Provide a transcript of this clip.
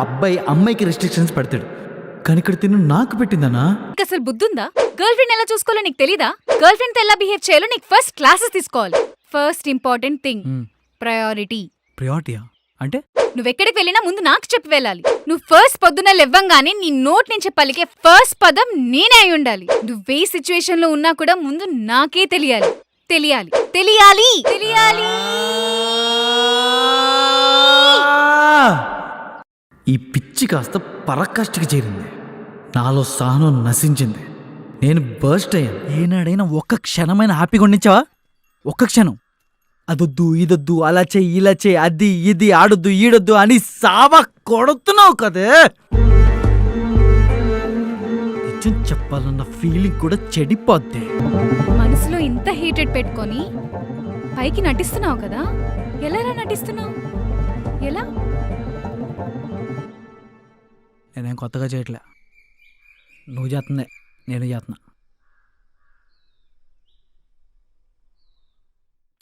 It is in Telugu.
అబ్బాయి అమ్మాయికి రెస్ట్రిక్షన్స్ పెడతాడు, కానీ ఇక్కడ తిను నాకు పెట్టిందనా? నీకు అసలు బుద్ధుందా? గర్ల్ ఫ్రెండ్ ఎలా చూసుకోవాలో నీకు తెలీదా? గర్ల్ ఫ్రెండ్ తో ఎలా బిహేవ్ చేయాలో నీకు ఫస్ట్ క్లాసెస్ తీసుకోవాలి. First important thing priority. ప్రియారిటీయా అంటే? నువ్వెక్కడికి వెళ్ళినా ముందు నాకు చెప్పి వెళ్ళాలి. నువ్వు ఫస్ట్ పొద్దున్న లేవ్వంగానే నీ నోట్ నుంచి పలికే ఫస్ట్ పదం నేనే అయి ఉండాలి. నువ్వే సిచ్యువేషన్ లో ఉన్నా కూడా ముందు నాకే తెలియాలి. తెలియాలి తెలియాలి తెలియాలి. ఈ పిచ్చి కాస్త పరకాష్టికి చేరింది, నాలో సహనం నశించింది, నేను బర్స్ట్ అయ్యాను. ఏనాడైనా ఒక్క క్షణమైన హ్యాపీగా ఉండించావా? ఒక్క క్షణం. అదొద్దు ఇదొద్దు, అలా చెయ్యి ఇలా చెయ్యి, అది ఇది ఆడొద్దు ఈడొద్దు అని సావా కొడుతున్నావు కదే. నిజం చెప్పాలన్న ఫీలింగ్ కూడా చెడిపోద్ది. మనసులో ఇంత హీటెడ్ పెట్టుకొని పైకి నటిస్తున్నావు కదా, ఎలా నటిస్తున్నావు? ఎలా? నేనేం కొత్తగా చేయట్లే, నువ్వు చేస్తుందే నేను చేస్తున్నా.